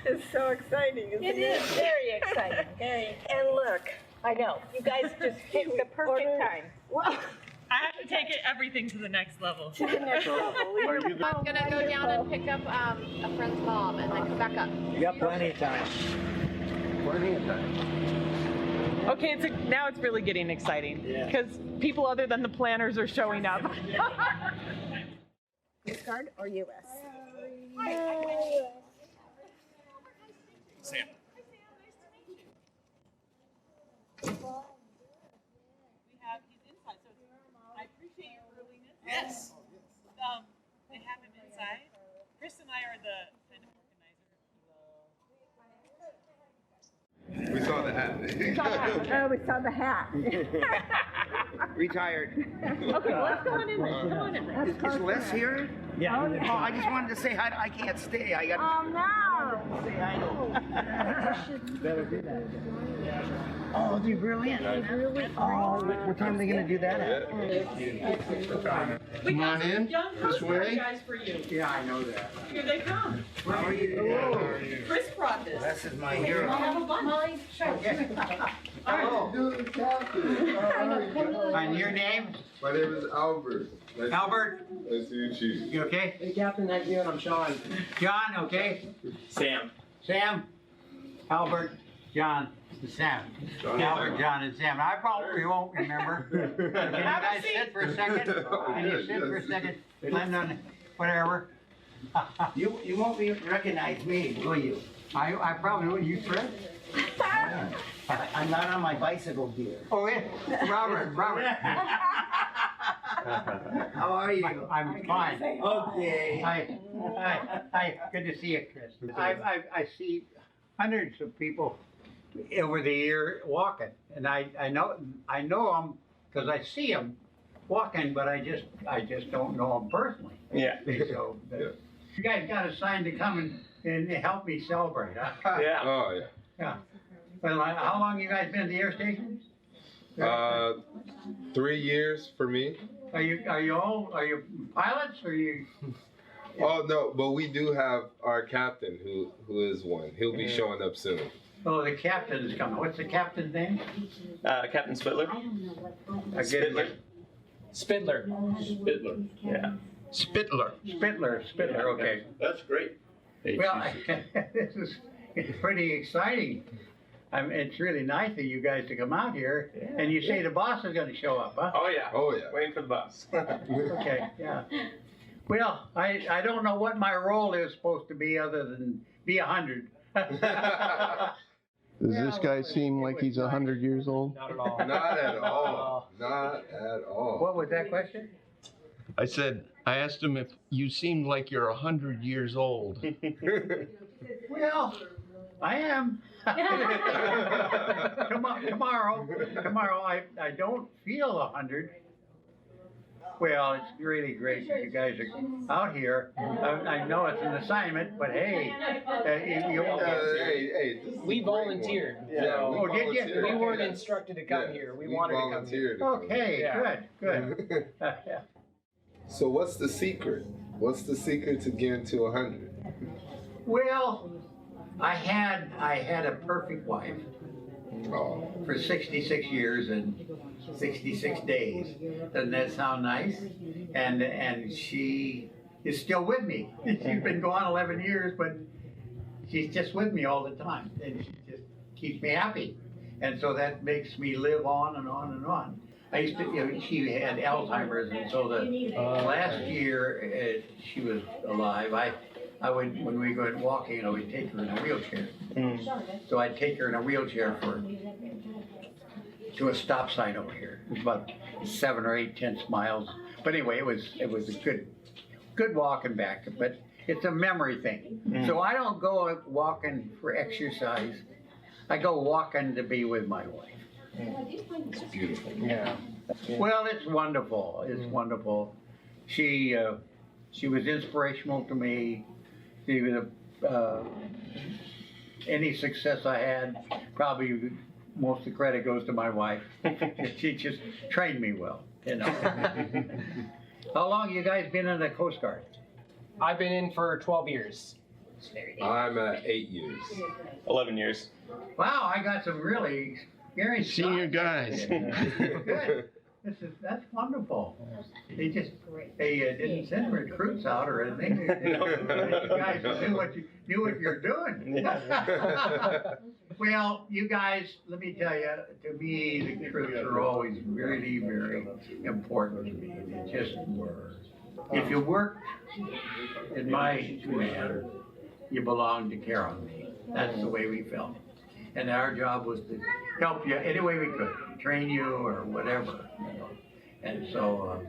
It's so exciting, isn't it? It is very exciting. Very. And look, I know. You guys just picked the perfect time. well, I have to take everything to the next level. to the next level. I'm gonna go down and pick up a friend's mom and then come back up. You got plenty of time. Plenty of time. Okay, now it's really getting exciting because people other than the planners are showing up. Coast Guard or U.S.? Sam. He's inside, so I appreciate your earliness. Yes. They have him inside. Chris and I are the kind of organizer. We saw the hat. Oh, we saw the hat. Retired. Okay, well, let's go on in then. Come on in then. Is Les here? Yeah. Oh, I just wanted to say hi. I can't stay. I got Oh, no. to say hi. Better do that. Oh, they're brilliant. Oh, what time are they going to do that at? Come on in. Young This Coast Guard way. guys for you. Yeah, I know that. Here they come. How are you? Chris brought this. Les is my hero. Have a bunch. Hello. Dude, Captain. And your name? My name is Albert. Albert. Nice to meet you. You okay? Hey, Captain, nice to meet you. I'm Sean. John, okay? Sam. Sam? Albert, John, and Sam. Albert, John, and Sam. I probably won't remember. Can you guys sit for a second? Can you sit for a second? Land on whatever. You won't recognize me, will you? I probably will. You, Fred? I'm not on my bicycle gear. Oh, yeah. Robert. How are you? I'm fine. Okay. Hi. Good to see you, Chris. I see hundreds of people over the year walking, and I know them because I see them walking, but I just don't know them personally. Yeah. So you guys got a sign to come and help me celebrate. Huh? Yeah. Oh, yeah. Yeah. Well, how long you guys been at the air station? 3 years for me. Are you pilots or you? Oh, no, but we do have our captain who is one. He'll be showing up soon. Oh, the captain is coming. What's the captain's name? Captain Spitler. Spitler. Spitler. Spitler. Yeah. Spitler. Okay. That's great. Well, it's pretty exciting. It's really nice of you guys to come out here. And you say the boss is going to show up, huh? Oh yeah. Oh, yeah. Waiting for the bus. Okay. Yeah. Well, I don't know what my role is supposed to be other than be 100. Does this guy seem like he's 100 years old? Not at all. Not at all. Not at all. What was that question? I asked him if you seemed like you're 100 years old. Well, I am. Tomorrow, I don't feel 100. Well, it's really great that you guys are out here. I know it's an assignment, but hey, we volunteered. Yeah, Oh, did you? We weren't instructed to come here. We wanted to come here. Okay, Yeah. good. So what's the secret? What's the secret to getting to 100? Well, I had a perfect wife Oh. for 66 years and 66 days. Doesn't that sound nice? And she is still with me. She's been gone 11 years, but she's just with me all the time, and she just keeps me happy. And so that makes me live on and on and on. I used to, she had Alzheimer's, and so the last year she was alive, I would, when we went walking, I would take her in a wheelchair. So I'd take her in a wheelchair to a stop sign over here. It was about 7 or 8 tenths miles. But anyway, it was a good walking back. But it's a memory thing. So I don't go walking for exercise. I go walking to be with my wife. It's beautiful. Yeah. Well, it's wonderful. It's wonderful. She was inspirational to me. She was any success I had, probably most of the credit goes to my wife. She just trained me well, you know. How long you guys been in the Coast Guard? I've been in for 12 years. I'm at 8 years. 11 years. Wow, I got some really scary Senior guys. Good. That's wonderful. They didn't send recruits out or anything. You guys knew what you're doing. Well, you guys, let me tell you, to me, the troops are always really, very important to me. They just were. If you worked in my command, you belonged to care on me. That's the way we felt. And our job was to help you any way we could, train you or whatever. You know. And so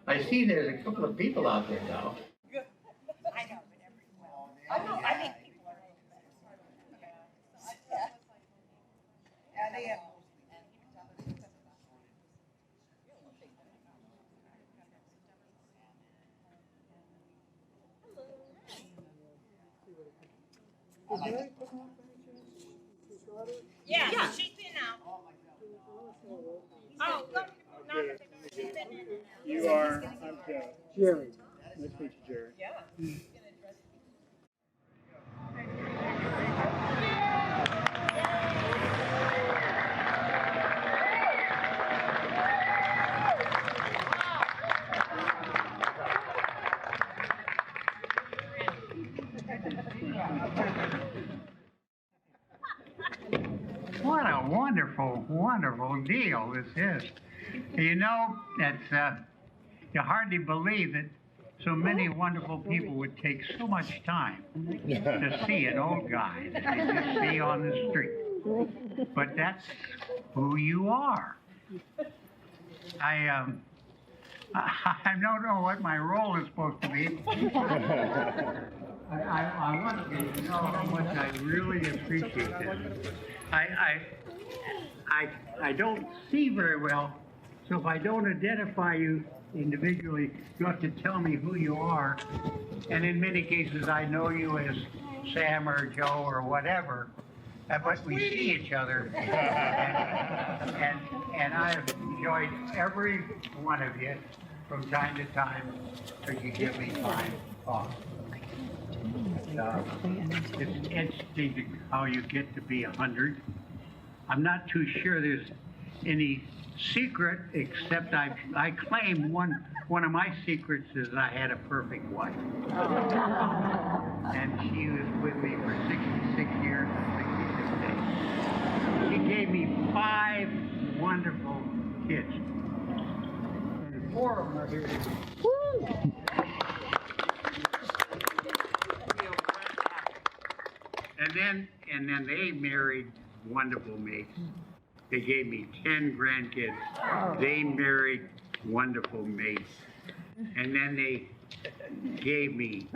I see there's a couple of people out there now. I think people are. Yeah, she's been out. Oh, no, she's been in. You are, I'm Jerry. Nice to meet you, Jerry. Yeah. What a wonderful, wonderful deal this is. You know, it's you hardly believe that so many wonderful people would take so much time to see an old guy that they just see on the street. But that's who you are. I don't know what my role is supposed to be. I want you to know how much I really appreciate this. I don't see very well, so if I don't identify you individually, you have to tell me who you are. And in many cases, I know you as Sam or Joe or whatever, but we see each other. And I've enjoyed every one of you from time to time, because you give me time off. It's interesting how you get to be 100. I'm not too sure there's any secret, except I claim one of my secrets is I had a perfect wife. And she was with me for 66 years and 66 days. She gave me 5 wonderful kids. And 4 of them are here today. Woo! And then they married wonderful mates. They gave me 10 grandkids. They married wonderful mates. And then they gave me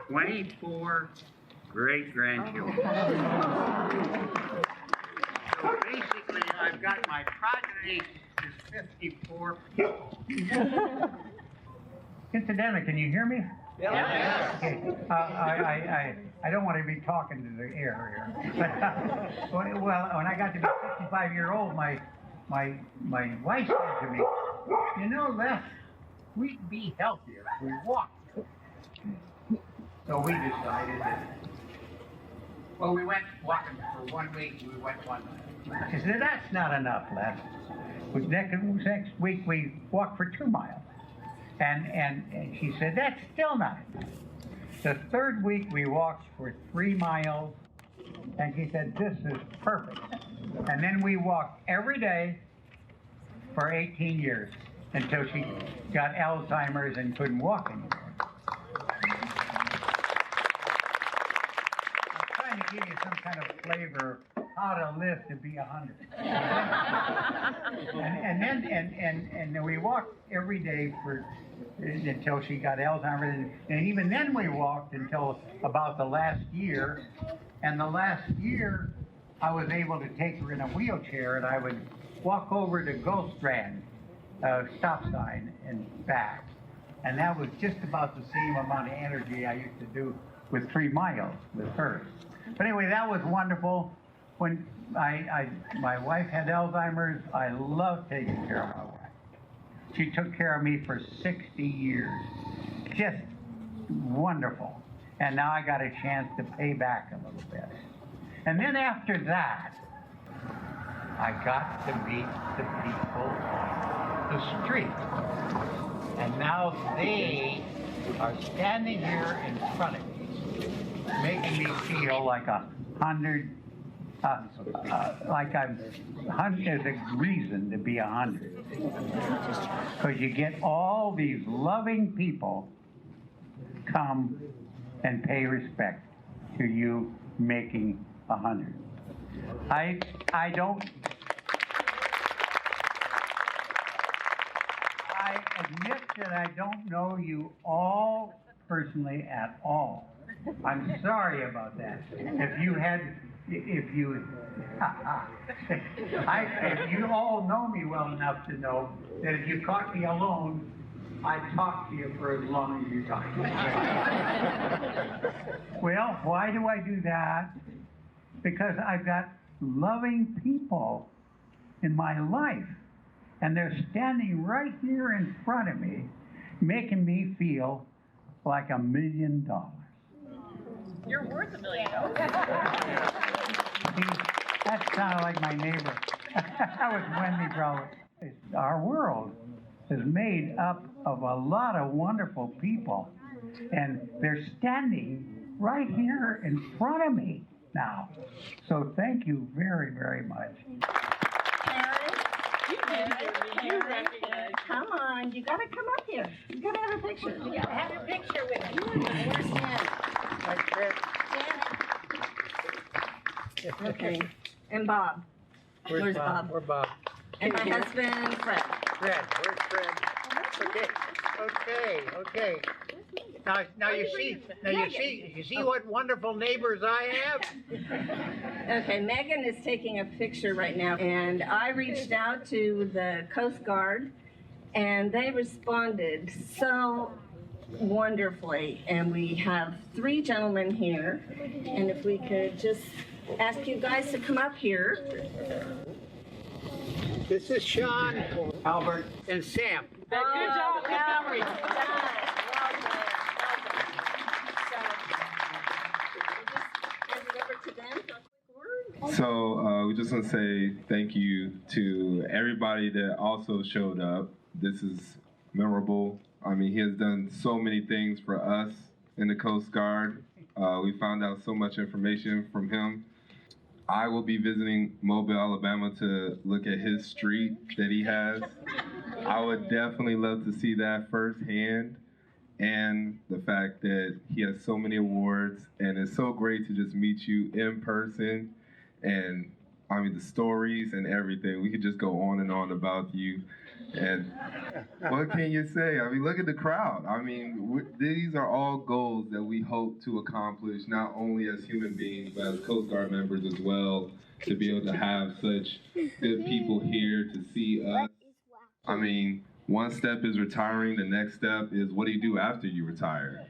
24 great grandchildren. So basically, I've got my progeny is 54 people. Incidentally, can you hear me? Yeah. Okay. I don't want to be talking to the air here. But, well, when I got to be 65-year-old, my wife said to me, "You know, Les, we'd be healthier if we walked." So we decided that. Well, we went walking for 1 week. We went 1 week. She said, "That's not enough, Les." Next week we walked for 2 miles. And she said, "That's still not enough." The 3rd week we walked for 3 miles, and she said, "This is perfect." And then we walked every day for 18 years until she got Alzheimer's and couldn't walk anymore. I'm trying to give you some kind of flavor of how to live to be 100. and then we walked every day until she got Alzheimer's, and even then we walked until about the last year. And the last year, I was able to take her in a wheelchair, and I would walk over to Gulf Strand, stop sign, and back. And that was just about the same amount of energy I used to do with 3 miles with her. But anyway, that was wonderful. When my wife had Alzheimer's, I loved taking care of my wife. She took care of me for 60 years. Just wonderful. And now I got a chance to pay back a little bit. And then after that, I got to meet the people on the street. And now they are standing here in front of me, making me feel like like there's a reason to be 100. Because you get all these loving people come and pay respect to you making 100. I admit that I don't know you all personally at all. I'm sorry about that. If you all know me well enough to know that if you caught me alone, I'd talk to you for as long as you talk to me. Well, why do I do that? Because I've got loving people in my life, and they're standing right here in front of me, making me feel like $1 million. You're worth $1 million. That sounded like my neighbor. That was Wendy, probably. Our world is made up of a lot of wonderful people, and they're standing right here in front of me now. So thank you very, very much. You recognize. Come on, you gotta come up here. You gotta have a picture. You gotta have a picture with you. Where's Janet? Okay. And Bob. Where's Bob? Where's Bob? And my husband, Fred. Fred, where's Fred? Okay. Now you see what wonderful neighbors I have? Okay, Megan is taking a picture right now, and I reached out to the Coast Guard, and they responded so wonderfully. And we have 3 gentlemen here, and if we could just ask you guys to come up here. This is Sean, Albert, and Sam. Good job, Valerie. So we just want to say thank you to everybody that also showed up. This is memorable. I mean, he has done so many things for us in the Coast Guard. We found out so much information from him. I will be visiting Mobile, Alabama to look at his street that he has. I would definitely love to see that firsthand, and the fact that he has so many awards, and it's so great to just meet you in person. And I mean, the stories and everything, we could just go on and on about you. And what can you say? I mean, look at the crowd. I mean, these are all goals that we hope to accomplish, not only as human beings, but as Coast Guard members as well, to be able to have such good people here to see us. I mean, one step is retiring. The next step is, what do you do after you retire?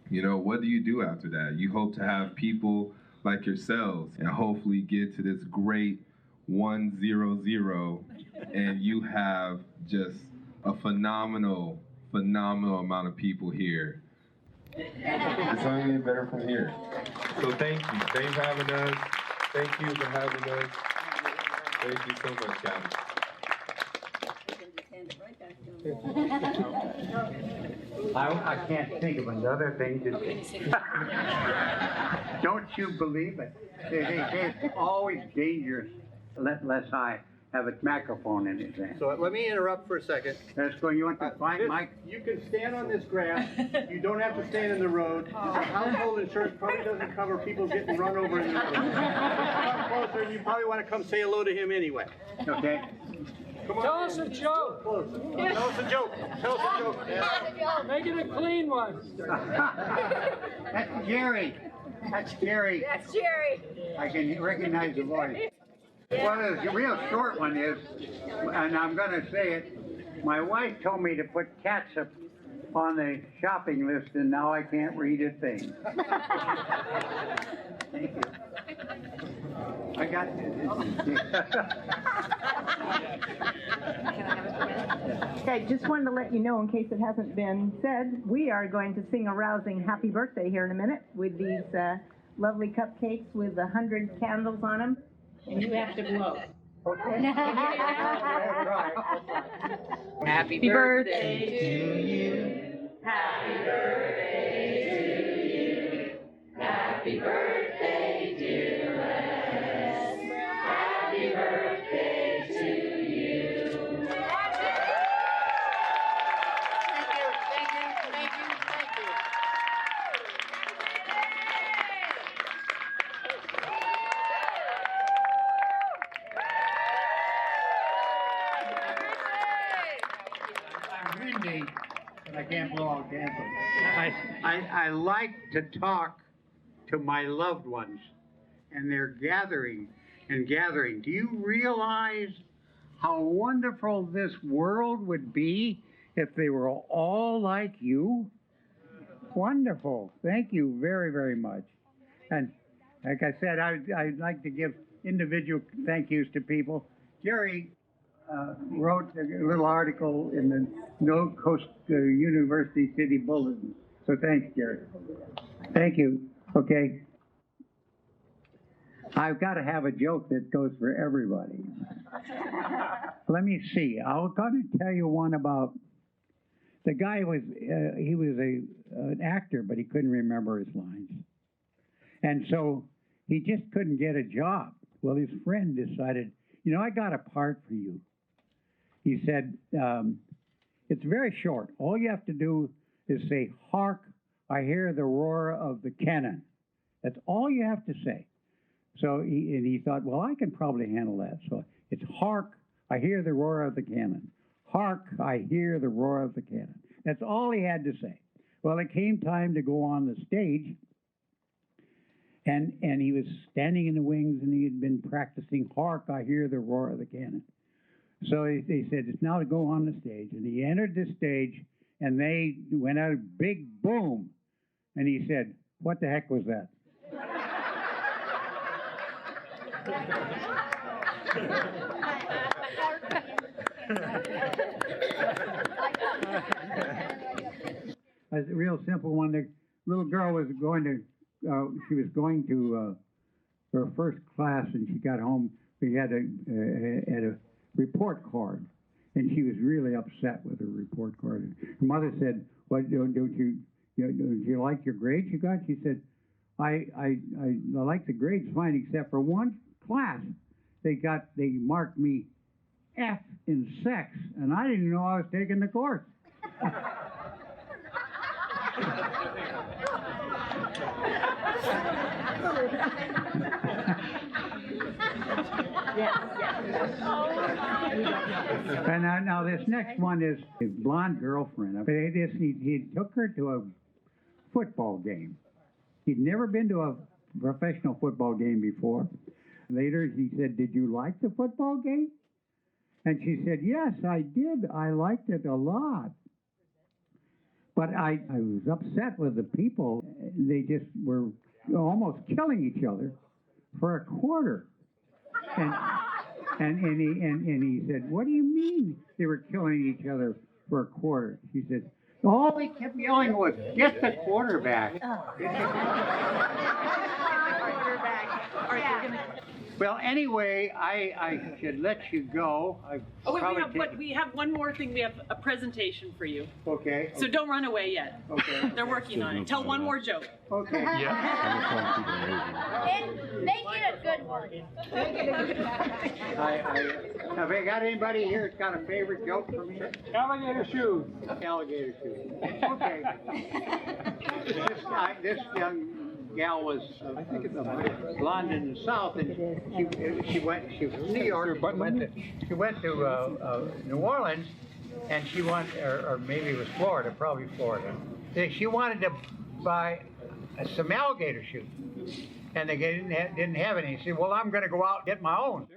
You know, what do you do after that? You hope to have people like yourselves and hopefully get to this great 100, and you have just a phenomenal amount of people here. It's only getting better from here. So thank you. Thanks for having us. Thank you for having us. Thank you so much, Capt. I can't think of another thing to say. Don't you believe it? It's always dangerous unless I have a microphone in his hand. So let me interrupt for a second. Let's go. You want to find Mike? You can stand on this grass. You don't have to stand in the road. Household insurance probably doesn't cover people getting run over in the road. Come closer, and you probably want to come say hello to him anyway. Okay. Come on. Tell us a joke. Tell us a joke. Tell us a joke. Yeah. Make it a clean one. That's Jerry. That's Jerry. That's Jerry. I can recognize the voice. Well, the real short one is, and I'm going to say it, my wife told me to put catsup on the shopping list, and now I can't read a thing. Thank you. I got this. Okay, just wanted to let you know, in case it hasn't been said, we are going to sing a rousing happy birthday here in a minute with these lovely cupcakes with 100 candles on them, and you have to blow. Okay. That's right. Happy birthday To you. Happy birthday to you. Happy birthday, dear Les. Happy birthday to you. Thank you. I'm windy, but I can't blow out candles. I like to talk to my loved ones, and they're gathering and gathering. Do you realize how wonderful this world would be if they were all like you? Wonderful. Thank you very, very much. And like I said, I'd like to give individual thank yous to people. Jerry wrote a little article in the Gold Coast University City Bulletin. So thanks, Jerry. Thank you. Okay. I've got to have a joke that goes for everybody. Let me see. I'm going to tell you one about the guy he was an actor, but he couldn't remember his lines. And so he just couldn't get a job. Well, his friend decided, you know, I got a part for you. He said, it's very short. All you have to do is say, "Hark, I hear the roar of the cannon." That's all you have to say. So he thought, well, I can probably handle that. So it's, "Hark, I hear the roar of the cannon. Hark, I hear the roar of the cannon." That's all he had to say. Well, it came time to go on the stage, and he was standing in the wings, and he had been practicing, "Hark, I hear the roar of the cannon." So they said, it's now to go on the stage. And he entered the stage, and they went out, big boom. And he said, "What the heck was that?" A real simple one. The little girl was going to her first class, and she got home. We had a report card, and she was really upset with her report card. Her mother said, "What, don't you like your grades you got?" She said, I like the grades fine, except for one class. They marked me F in sex, and I didn't know I was taking the course." And now this next one is his blonde girlfriend. He took her to a football game. He'd never been to a professional football game before. Later he said, "Did you like the football game?" And she said, "Yes, I did. I liked it a lot. But I was upset with the people. They just were almost killing each other for a quarter." And he said, "What do you mean they were killing each other for a quarter?" She said, "All they kept yelling was, 'Get the quarterback.'" Well, anyway, I should let you go. We have one more thing. We have a presentation for you. Okay. So don't run away yet. Okay. They're working on it. Tell one more joke. Okay. Make it a good one. Have I got anybody here that's got a favorite joke for me? Alligator shoes. Alligator shoes. Okay. This young gal was blonde in the South, and she was from New York. She went to New Orleans, and she wanted, or maybe it was Florida, probably Florida. She wanted to buy some alligator shoes, and they didn't have any. She said, "Well, I'm going to go out and get my own."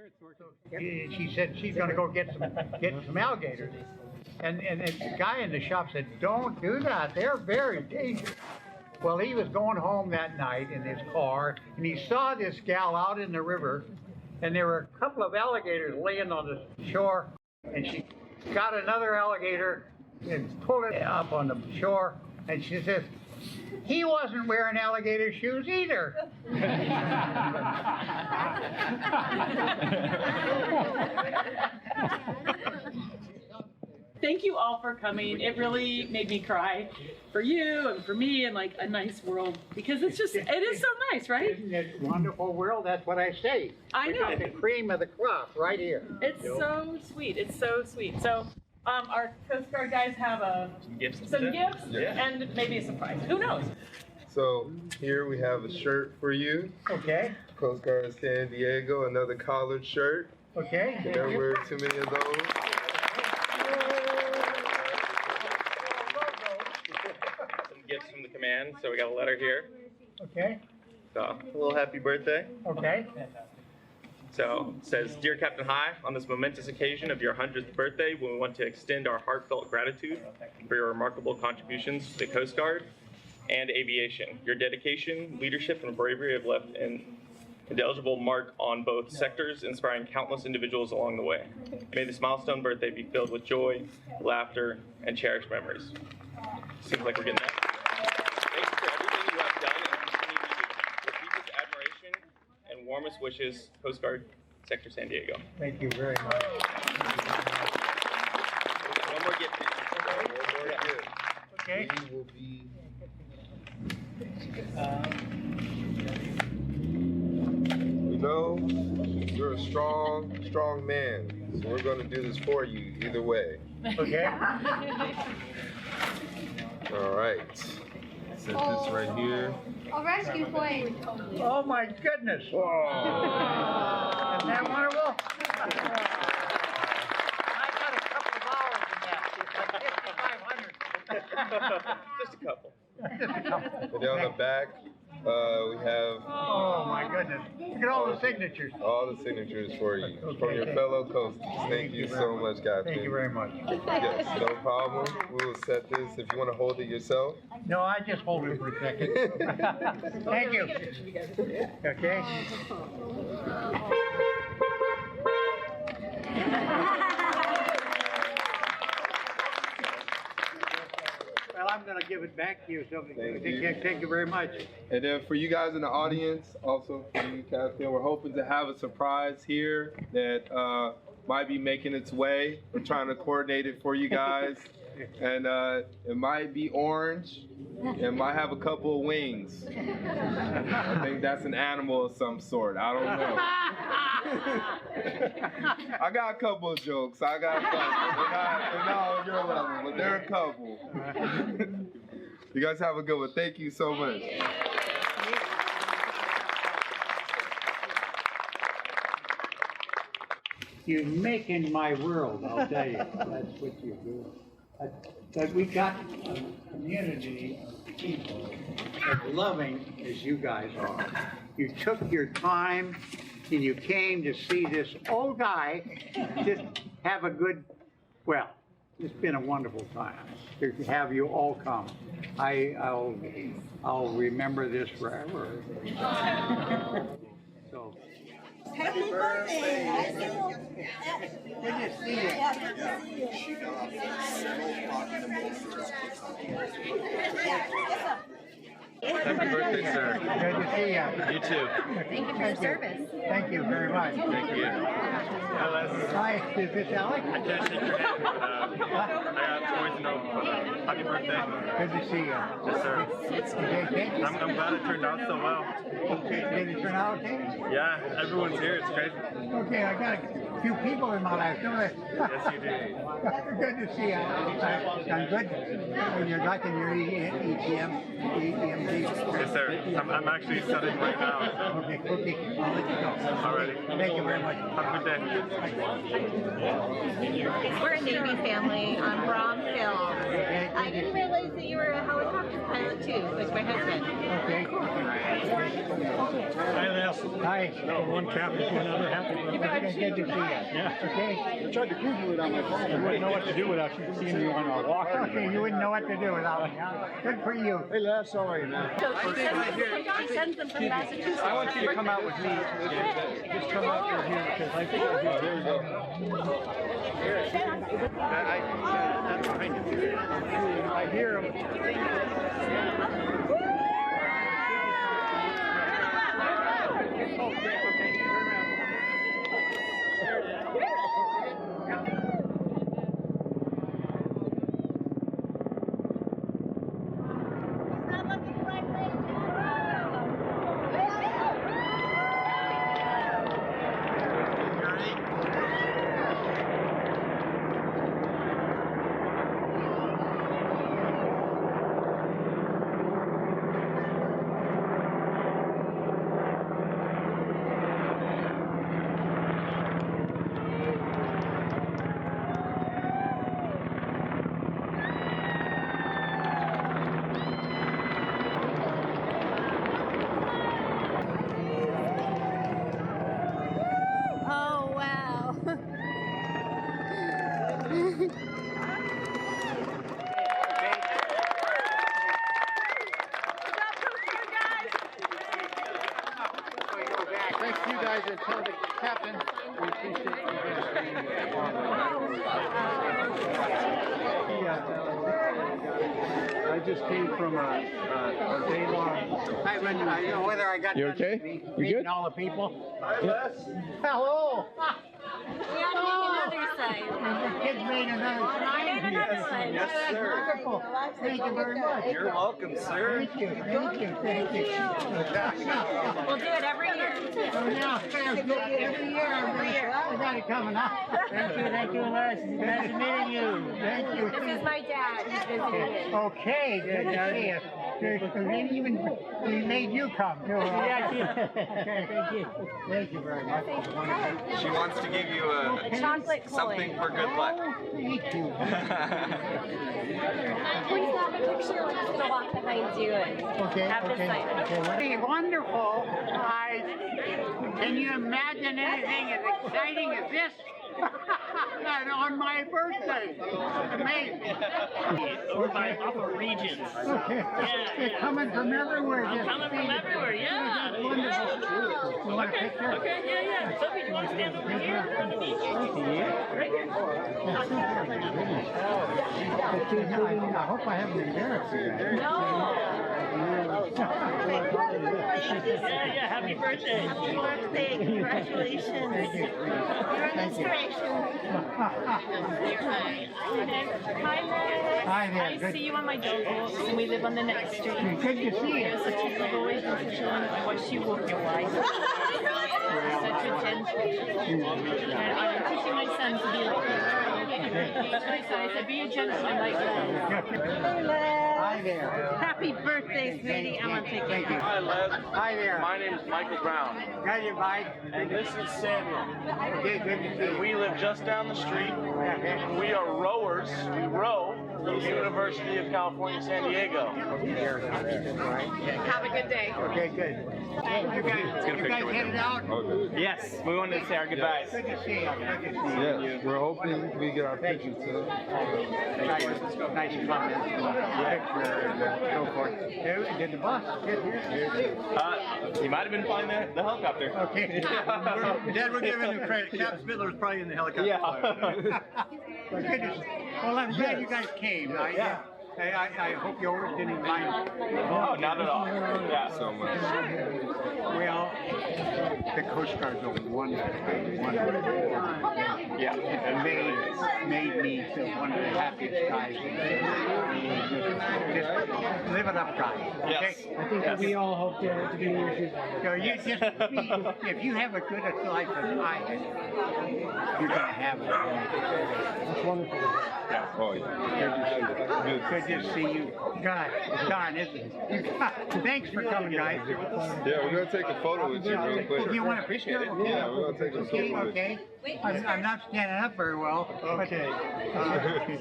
She said she's going to go get some alligators, and the guy in the shop said, "Don't do that. They're very dangerous." Well, he was going home that night in his car, and he saw this gal out in the river, and there were a couple of alligators laying on the shore, and she got another alligator and pulled it up on the shore, and she says, he wasn't wearing alligator shoes either. Thank you all for coming. It really made me cry for you and for me and like a nice world because it is so nice, right? Isn't it a wonderful world? That's what I say. I know. We got the cream of the crop right here. It's so sweet. It's so sweet. So our Coast Guard guys have some gifts and maybe a surprise. Who knows? So here we have a shirt for you. Okay. Coast Guard of San Diego, another collared shirt. Okay. You don't wear too many of those. Gifts from the command. So we got a letter here. Okay. So a little happy birthday. Okay. So it says, Dear Captain High, on this momentous occasion of your 100th birthday, we want to extend our heartfelt gratitude for your remarkable contributions to the Coast Guard and aviation. Your dedication, leadership, and bravery have left an indelible mark on both sectors, inspiring countless individuals along the way. May this milestone birthday be filled with joy, laughter, and cherished memories. Seems like we're getting that. Thanks for everything you have done and continue to do. With deepest admiration and warmest wishes, Coast Guard, Sector San Diego. Thank you very much. One more gift. One more gift. Okay. We will be. We know you're a strong man, so we're going to do this for you either way. Okay. All right. Set this right here. A rescue plane. Oh my goodness. Isn't that wonderful? I got a couple of hours in that. It's like 5,500. Just a couple. Just a couple. And then on the back, we have Oh my goodness. Look at all the signatures. all the signatures for you from your Okay. fellow coasters. Thank you so much, Captain. Thank you very much. Yes, no problem. We will set this. If you want to hold it yourself. No, I just hold it for a second. Thank you. Okay. Well, I'm going to give it back to you. So thank you very much. And then for you guys in the audience, also for you, Captain, we're hoping to have a surprise here that might be making its way. We're trying to coordinate it for you guys. And it might be orange. It might have a couple of wings. I think that's an animal of some sort. I don't know. I got a couple of jokes. I got a couple. They're not on your level, but there are a couple. You guys have a good one. Thank you so much. You're making my world, I'll tell you. That's what you do. But we got a community of people as loving as you guys are. You took your time and you came to see this old guy just have a good, well, it's been a wonderful time to have you all come. I'll remember this forever. So. Happy birthday! Good to see you. Happy birthday, sir. Good to see you. You too. Thank you for your service. Thank you very much. Thank you. Hi, is this Alec? I can't shake your hand, but I got toys and happy birthday. Good to see you. Yes, sir. I'm glad it turned out so well. Okay, did it turn out okay? Yeah, everyone's here. It's crazy. Okay, I got a few people in my life, don't I? Yes, you do. Good to see you. I'm good. When you're liking your EMD. Yes, sir. I'm actually studying right now. Okay, I'll let you go. Alrighty. Thank you very much. Have a good day. We're a Navy family on Brom Hill. I didn't realize that you were a helicopter pilot too. too, like my husband. Okay. Hi, Les. Hi. From one captain to another. Happy birthday. Good to see you. Yeah. Okay. I tried to Google it on my phone. I wouldn't know what to do without you seeing me on our walk. Okay, you wouldn't know what to do without me. Huh? Good for you. Hey, Les, how are you, man? He sends them from Massachusetts. I want you to come out with me. Just come out with here because I think it'll be there we go. That's behind you. I hear him. Oh, wow. Thanks to you guys and tell the captain we appreciate you I just came from a day-long. I don't know whether I got You done okay? You meeting good? all the people. Hi, Les. Hello. Another side. The kids made another sign here. Yes, sir. Wonderful. Thank you very much. You're welcome, sir. Thank you. Thank you. Thank you. We'll do it every year. Oh, now, every year I got it coming up. Thank you, Les. Nice meeting you. Thank you. This is my dad. He's visiting. Okay, good to see you. Maybe even we made you come too. Yeah, okay, thank you. Thank you very much. She wants to give you A chocolate something for good luck. Thank you. Please have a picture. We're just gonna walk behind you and Okay, have this okay. sign. Okay, wonderful. Can you imagine anything as exciting as this? On my birthday. Amazing. Over by Upper Regions. Okay. They're coming from everywhere. I'm coming from everywhere, yeah. Wonderful. You want a picture? Okay, yeah. Sophie, do you want to stand over here in front of me? Right here. I hope I haven't embarrassed you. Yeah, happy birthday. Happy birthday. Congratulations. Thank you. You're an inspiration. Hi, Liz. Hi there. I Good. see you on my doghouse, and we live on the next street. Good to see you. You're such a good boy. I watch you walk your wife. Such a gentle. And I'm teaching my son to be like you. So I said, be a gentleman like that. Hi there. Happy birthday, sweetie. I'm gonna take Thank you. Hi, Les. Hi there. My name is Michael Brown, Got you, Mike. and this is Samuel. Okay, good to see you. We live just down the street, and we are rowers. We row for the University of California, San Diego. Have a good day. Okay, good. You guys headed out? Yes, we wanted to say our goodbyes. Good to see you. Good to see you. Yes, we're hoping we get our picture too. Nice comment. Picture and so forth. Did the bus get here? He might have been flying the helicopter. Okay. Dad, we're giving him credit. Cap Spittler was probably in the helicopter. Yeah. Well, I'm glad you guys came. I hope you didn't mind. Oh, not at all. Yeah. So much. Well, the Coast Guard's a wonderful. Yeah. It made me one of the happiest guys. Just live it up, guys. Okay? Yes. I think that we all hope to be in your shoes. So you just if you have a good life as I had, you're gonna have it. That's wonderful. Oh, yeah. Good to see you. God, darn, isn't it? Thanks for coming, guys. Yeah, we're going to take a photo with you real quick. Do you want a picture? Yeah, we're going to take a photo with you. Okay. I'm not standing up very well. Okay.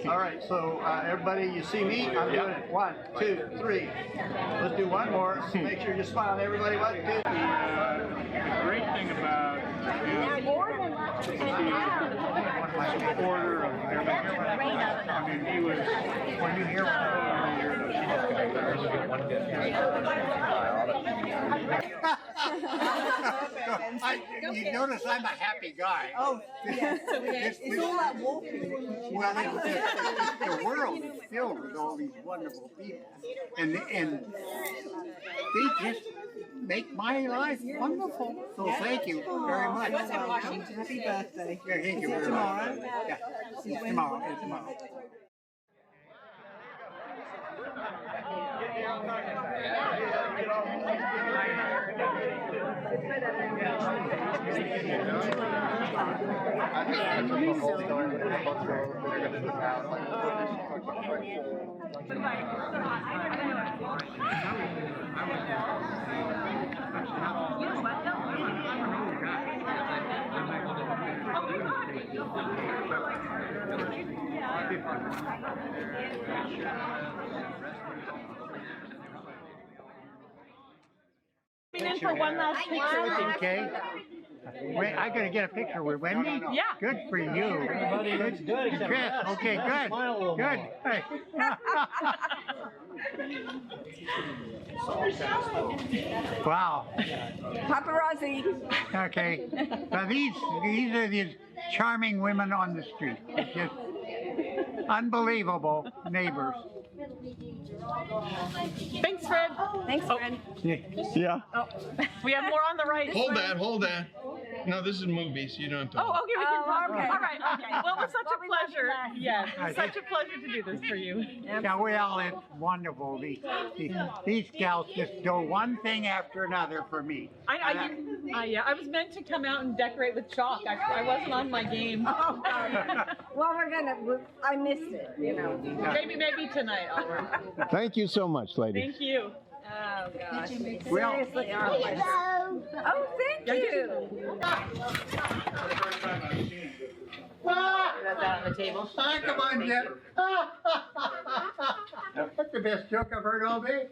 All right, so everybody, you see me? I'm doing it. 1, 2, 3. Let's do one more. Make sure you're smiling, everybody. 1, 2. The great thing about my supporter of everything. I mean, he was. Were you here? You notice I'm a happy guy. Oh, yeah. It's all that walking. Well, the world is filled with all these wonderful people, and they just make my life wonderful. So thank you very much. Happy birthday. Yeah, thank you Is it very tomorrow? much. Yeah, it's tomorrow. It's tomorrow. In for one last picture with you. Okay. Wait, I gotta get a picture with Wendy? Yeah. Good for you. Everybody looks good except Chris, for us. okay, good. Smile a little Good. more. Hey. Wow. Paparazzi. Okay. Now these are these charming women on the street. It's just unbelievable neighbors. Thanks, Fred. Thanks, Fred. Yeah. Oh, we have more on the right. Hold that. No, this is movies. You don't have to. Oh, okay, we can talk. okay. All right, okay. Well, it was such a pleasure. Yes, it was Okay. such a pleasure to do this for you. Yeah, well, it's wonderful. These gals just do one thing after another for me. Yeah, I was meant to come out and decorate with chalk. I wasn't on my game. Well, I missed it, you know. Maybe tonight I'll work. Thank you so much, lady. Thank you. Oh, gosh. Well, Seriously, oh, thank you. That's out on the table. Come on, Jeff. That's the best joke I've heard all day.